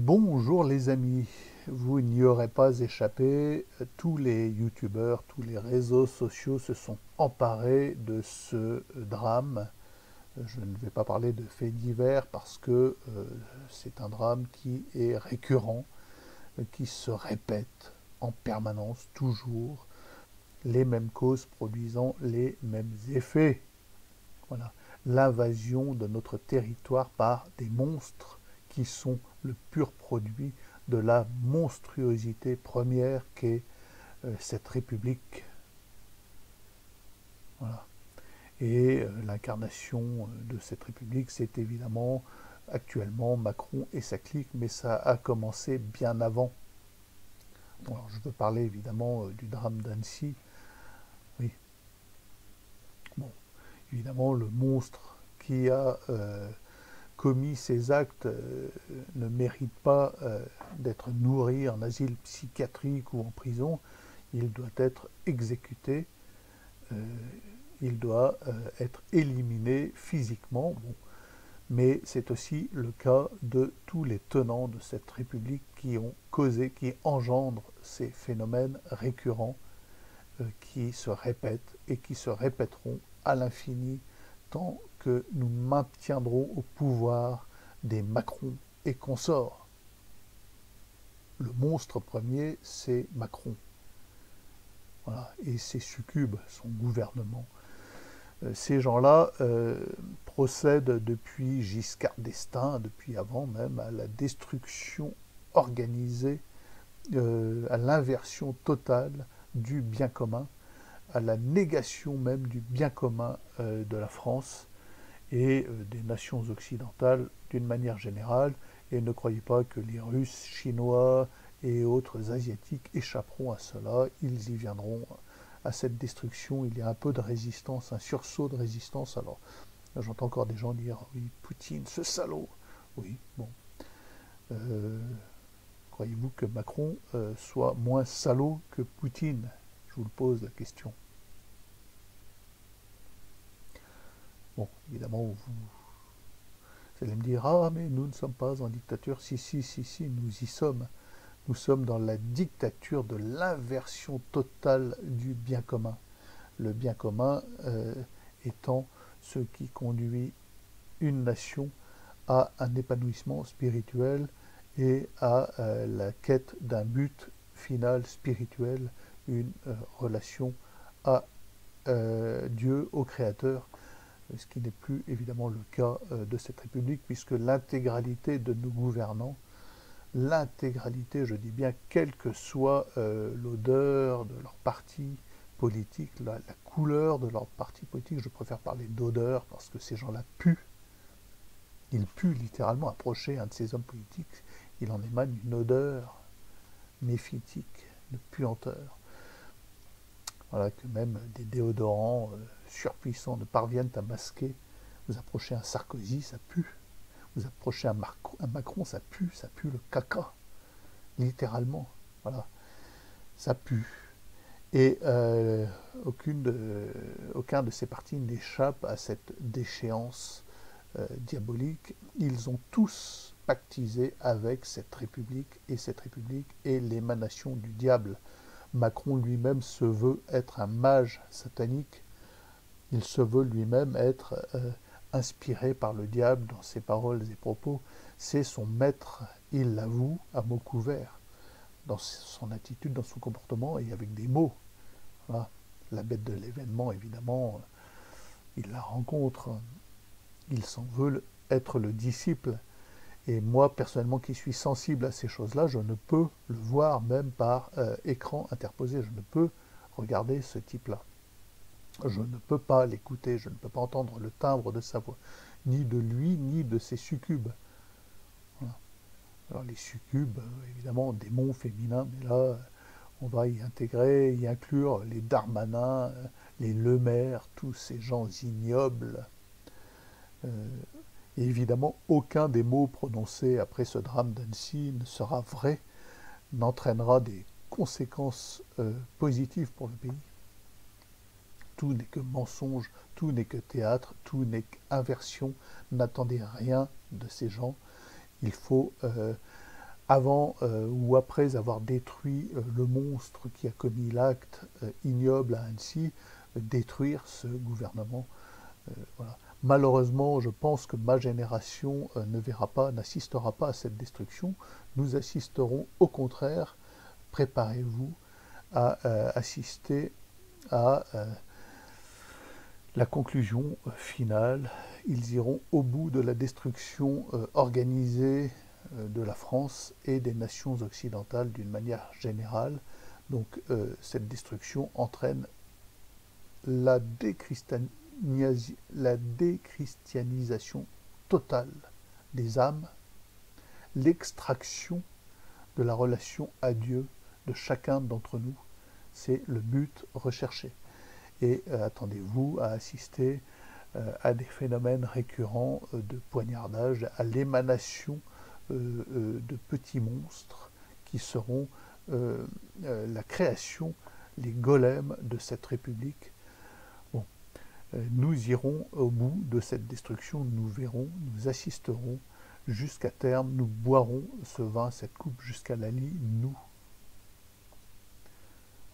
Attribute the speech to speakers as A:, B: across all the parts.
A: Bonjour les amis, vous n'y aurez pas échappé, tous les youtubeurs, tous les réseaux sociaux se sont emparés de ce drame. Je ne vais pas parler de faits divers parce que c'est un drame qui est récurrent, qui se répète en permanence, toujours, les mêmes causes produisant les mêmes effets. Voilà, l'invasion de notre territoire par des monstres qui sont le pur produit de la monstruosité première qu'est cette République. Voilà. Et l'incarnation de cette République, c'est évidemment actuellement Macron et sa clique, mais ça a commencé bien avant. Bon, alors, je veux parler évidemment du drame d'Annecy. Oui, bon, évidemment, le monstre qui a commis ces actes ne mérite pas d'être nourri en asile psychiatrique ou en prison. Il doit être exécuté, euh, il doit être éliminé physiquement. Bon. Mais c'est aussi le cas de tous les tenants de cette République qui ont causé, qui engendrent ces phénomènes récurrents qui se répètent et qui se répéteront à l'infini tant que nous maintiendrons au pouvoir des Macron et consorts. Le monstre premier, c'est Macron. Voilà. Et ses succubes, son gouvernement. Ces gens-là procèdent depuis Giscard d'Estaing, depuis avant même, à la destruction organisée, à l'inversion totale du bien commun, à la négation même du bien commun de la France et des nations occidentales d'une manière générale. Et ne croyez pas que les Russes, Chinois et autres Asiatiques échapperont à cela. Ils y viendront à cette destruction. Il y a un peu de résistance, un sursaut de résistance. Alors, j'entends encore des gens dire « Oui, Poutine, ce salaud !» Oui, bon. Croyez-vous que Macron soit moins salaud que Poutine? Je vous le pose la question. Bon, évidemment, vous allez me dire « Ah, mais nous ne sommes pas en dictature. » Si, si, si, si, nous y sommes. Nous sommes dans la dictature de l'inversion totale du bien commun. Le bien commun étant ce qui conduit une nation à un épanouissement spirituel et à la quête d'un but final spirituel, une relation à Dieu, au Créateur, ce qui n'est plus évidemment le cas de cette République, puisque l'intégralité de nos gouvernants, l'intégralité, je dis bien, quelle que soit l'odeur de leur parti politique, la couleur de leur parti politique, je préfère parler d'odeur parce que ces gens-là puent. Ils puent littéralement. Approcher un de ces hommes politiques, il en émane une odeur méphitique, de puanteur. Voilà, que même des déodorants surpuissants ne parviennent à masquer. Vous approchez un Sarkozy, ça pue. Vous approchez un Macron, ça pue le caca, littéralement. Voilà, ça pue. Et aucun de ces partis n'échappe à cette déchéance diabolique. Ils ont tous pactisé avec cette République est l'émanation du diable. Macron lui-même se veut être un mage satanique. Il se veut lui-même être inspiré par le diable dans ses paroles et propos. C'est son maître, il l'avoue, à mots couverts, dans son attitude, dans son comportement et avec des mots. Voilà. La bête de l'événement, évidemment, il la rencontre, il s'en veut être le disciple. Et moi, personnellement, qui suis sensible à ces choses-là, je ne peux le voir même par écran interposé. Je ne peux regarder ce type-là. Je ne peux pas l'écouter, je ne peux pas entendre le timbre de sa voix, ni de lui, ni de ses succubes. Voilà. Alors les succubes, évidemment, démons féminins, mais là, on va y intégrer, y inclure les Darmanin, les Le Maire, tous ces gens ignobles. Et évidemment, aucun des mots prononcés après ce drame d'Annecy ne sera vrai, n'entraînera des conséquences positives pour le pays. Tout n'est que mensonge, tout n'est que théâtre, tout n'est qu'inversion. N'attendez rien de ces gens. Il faut avant ou après avoir détruit le monstre qui a commis l'acte ignoble à Annecy, détruire ce gouvernement. Voilà. Malheureusement, je pense que ma génération ne verra pas, n'assistera pas à cette destruction. Nous assisterons au contraire, préparez-vous à assister à la conclusion finale. Ils iront au bout de la destruction organisée de la France et des nations occidentales d'une manière générale. Donc cette destruction entraîne la déchristianisation totale des âmes, l'extraction de la relation à Dieu de chacun d'entre nous. C'est le but recherché. Et attendez-vous à assister à des phénomènes récurrents de poignardage, à l'émanation de petits monstres qui seront la création, les golems de cette République. Bon, nous irons au bout de cette destruction, nous verrons, nous assisterons jusqu'à terme, nous boirons ce vin, cette coupe jusqu'à la lie, nous.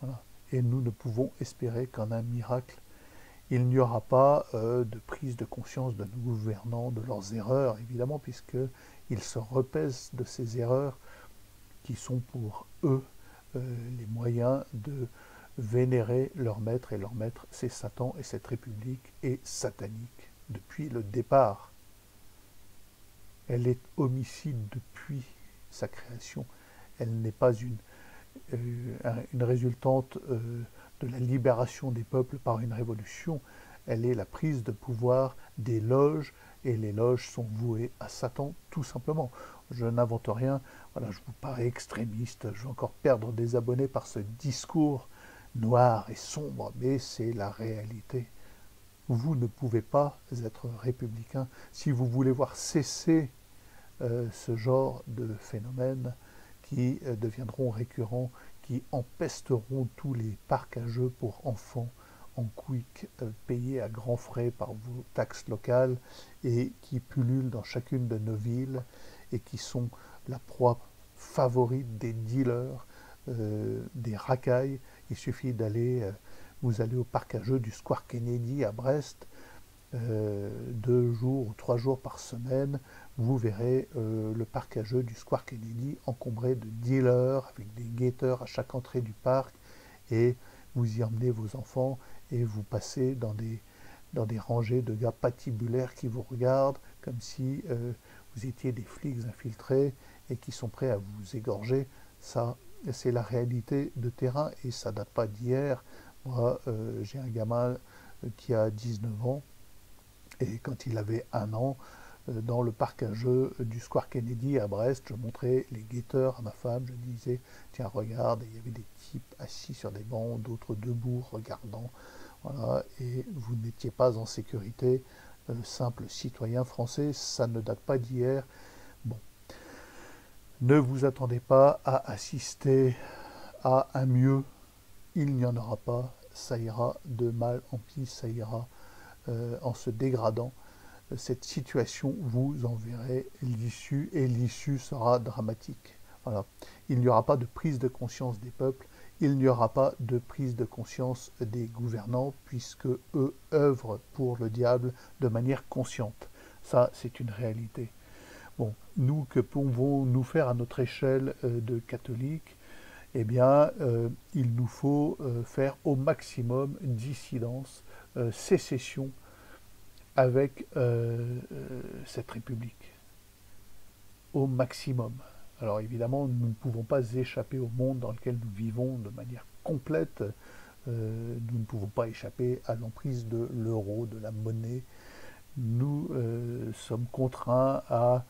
A: Voilà. Et nous ne pouvons espérer qu'en un miracle, il n'y aura pas de prise de conscience de nos gouvernants, de leurs erreurs, évidemment, puisqu'ils se repaissent de ces erreurs qui sont pour eux les moyens de vénérer leur maître, et leur maître, c'est Satan, et cette république est satanique depuis le départ. Elle est homicide depuis sa création. Elle n'est pas une résultante de la libération des peuples par une révolution. Elle est la prise de pouvoir des loges, et les loges sont vouées à Satan, tout simplement. Je n'invente rien, voilà, je vous parais extrémiste, je vais encore perdre des abonnés par ce discours noir et sombre, mais c'est la réalité. Vous ne pouvez pas être républicain. Si vous voulez voir cesser ce genre de phénomènes qui deviendront récurrents, qui empesteront tous les parcs à jeux pour enfants en quick payés à grands frais par vos taxes locales et qui pullulent dans chacune de nos villes et qui sont la proie favorite des dealers, des racailles. Il suffit d'aller, vous allez au parc à jeux du Square Kennedy à Brest, 2 jours ou 3 jours par semaine, vous verrez le parc à jeux du Square Kennedy encombré de dealers avec des guetteurs à chaque entrée du parc, et vous y emmenez vos enfants et vous passez dans des rangées de gars patibulaires qui vous regardent comme si vous étiez des flics infiltrés et qui sont prêts à vous égorger. Ça, c'est la réalité de terrain et ça date pas d'hier. Moi, j'ai un gamin qui a 19 ans, et quand il avait 1 an, dans le parc à jeux du Square Kennedy à Brest, je montrais les guetteurs à ma femme, je disais, tiens regarde, et il y avait des types assis sur des bancs, d'autres debout regardant, voilà, et vous n'étiez pas en sécurité, simple citoyen français, ça ne date pas d'hier. Bon, ne vous attendez pas à assister à un mieux, il n'y en aura pas, ça ira de mal en pis, ça ira en se dégradant. Cette situation, vous en verrez l'issue, et l'issue sera dramatique. Voilà. Il n'y aura pas de prise de conscience des peuples, il n'y aura pas de prise de conscience des gouvernants, puisque eux œuvrent pour le diable de manière consciente. Ça, c'est une réalité. Bon, nous, que pouvons-nous faire à notre échelle de catholiques? Eh bien, il nous faut faire au maximum dissidence, sécession, avec cette République, au maximum. Alors évidemment, nous ne pouvons pas échapper au monde dans lequel nous vivons de manière complète. Nous ne pouvons pas échapper à l'emprise de l'euro, de la monnaie. Nous sommes contraints à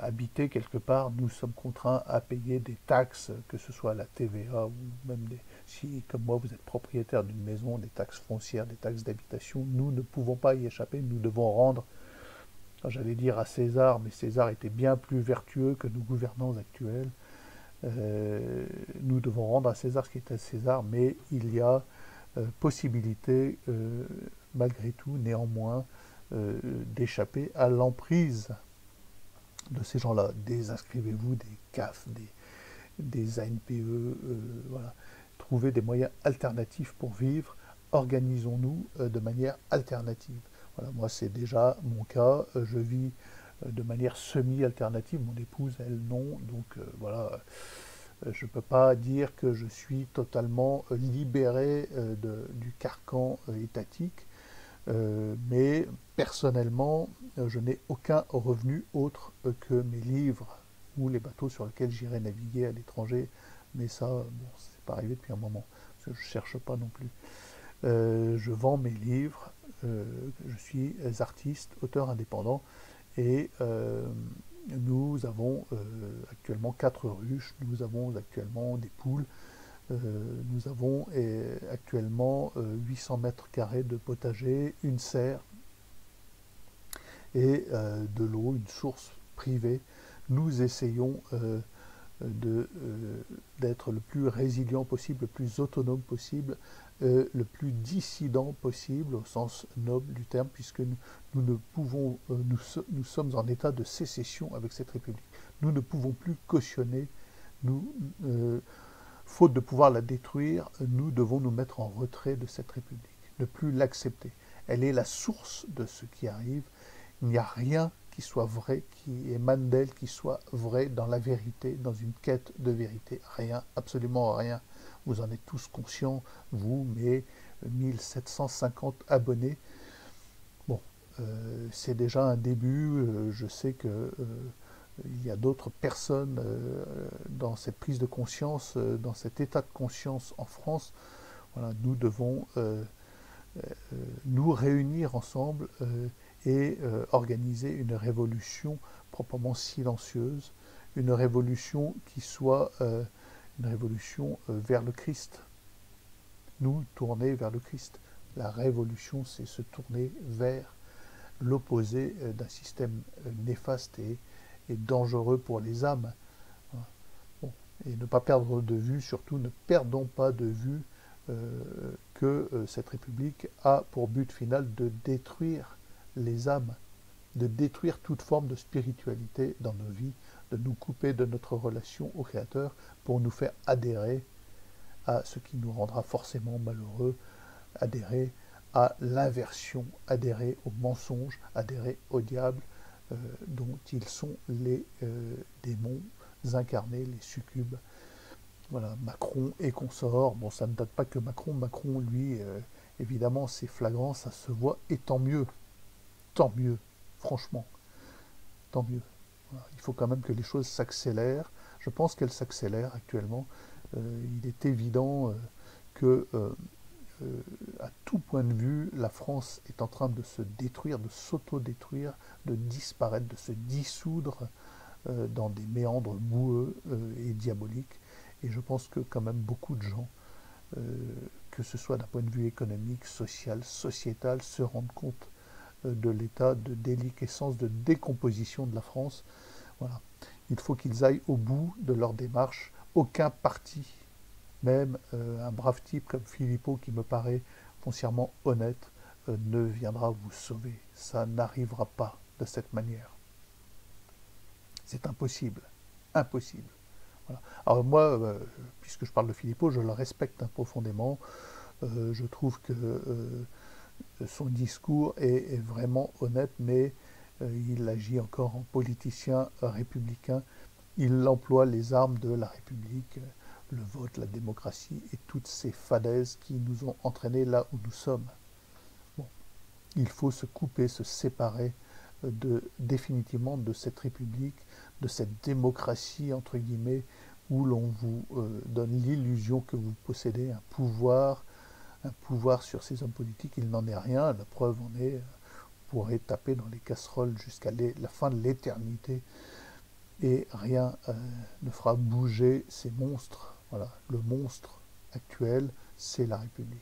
A: habiter quelque part, nous sommes contraints à payer des taxes, que ce soit la TVA ou même si, comme moi, vous êtes propriétaire d'une maison, des taxes foncières, des taxes d'habitation. Nous ne pouvons pas y échapper, nous devons rendre, j'allais dire à César, mais César était bien plus vertueux que nos gouvernants actuels. Nous devons rendre à César ce qui est à César, mais il y a possibilité, malgré tout, néanmoins, d'échapper à l'emprise de ces gens-là. Désinscrivez-vous des CAF, des ANPE, voilà. Trouvez des moyens alternatifs pour vivre. Organisons-nous de manière alternative. Voilà, moi, c'est déjà mon cas. Je vis de manière semi-alternative. Mon épouse, elle, non. Donc, voilà, je ne peux pas dire que je suis totalement libéré du carcan étatique. Mais personnellement, je n'ai aucun revenu autre que mes livres ou les bateaux sur lesquels j'irai naviguer à l'étranger. Mais ça, bon, c'est pas arrivé depuis un moment, parce que je ne cherche pas non plus. Je vends mes livres, je suis artiste, auteur indépendant, et nous avons actuellement 4 ruches, nous avons actuellement des poules, nous avons actuellement 800 mètres carrés de potager, une serre et de l'eau, une source privée. Nous essayons d'être le plus résilient possible, le plus autonome possible, le plus dissident possible au sens noble du terme, puisque nous ne pouvons, nous sommes en état de sécession avec cette République. Nous ne pouvons plus cautionner, faute de pouvoir la détruire, nous devons nous mettre en retrait de cette République, ne plus l'accepter. Elle est la source de ce qui arrive. Il n'y a rien qui soit vrai, qui émane d'elle, qui soit vrai dans la vérité, dans une quête de vérité. Rien, absolument rien. Vous en êtes tous conscients, vous, mes 1750 abonnés. Bon, c'est déjà un début. Je sais que il y a d'autres personnes dans cette prise de conscience, dans cet état de conscience en France. Voilà, nous devons nous réunir ensemble et organiser une révolution proprement silencieuse, une révolution qui soit une révolution vers le Christ. Nous tourner vers le Christ. La révolution, c'est se tourner vers l'opposé d'un système néfaste et dangereux pour les âmes. Bon. Et ne pas perdre de vue, surtout ne perdons pas de vue que cette République a pour but final de détruire les âmes, de détruire toute forme de spiritualité dans nos vies, de nous couper de notre relation au Créateur pour nous faire adhérer à ce qui nous rendra forcément malheureux, adhérer à l'inversion, adhérer au mensonge, adhérer au diable, dont ils sont les démons incarnés, les succubes. Voilà, Macron et consorts. Bon, ça ne date pas que Macron. Macron, lui, évidemment, c'est flagrant, ça se voit, et tant mieux, franchement, tant mieux. Voilà, il faut quand même que les choses s'accélèrent. Je pense qu'elles s'accélèrent actuellement. Il est évident que à tout point de vue, la France est en train de se détruire, de s'auto-détruire, de disparaître, de se dissoudre dans des méandres boueux et diaboliques. Et je pense que quand même beaucoup de gens, que ce soit d'un point de vue économique, social, sociétal, se rendent compte de l'état de déliquescence, de décomposition de la France. Voilà. Il faut qu'ils aillent au bout de leur démarche. Aucun parti, même un brave type comme Philippot, qui me paraît foncièrement honnête, ne viendra vous sauver. Ça n'arrivera pas de cette manière. C'est impossible. Impossible. Voilà. Alors moi, puisque je parle de Philippot, je le respecte profondément. Je trouve que son discours est vraiment honnête, mais il agit encore en politicien républicain. Il emploie les armes de la République, le vote, la démocratie et toutes ces fadaises qui nous ont entraînés là où nous sommes. Bon. Il faut se couper, se séparer définitivement de cette République, de cette démocratie, entre guillemets, où l'on vous donne l'illusion que vous possédez un pouvoir sur ces hommes politiques. Il n'en est rien. La preuve en est, vous pourrez taper dans les casseroles jusqu'à la fin de l'éternité et rien ne fera bouger ces monstres. Voilà. Le monstre actuel, c'est la République.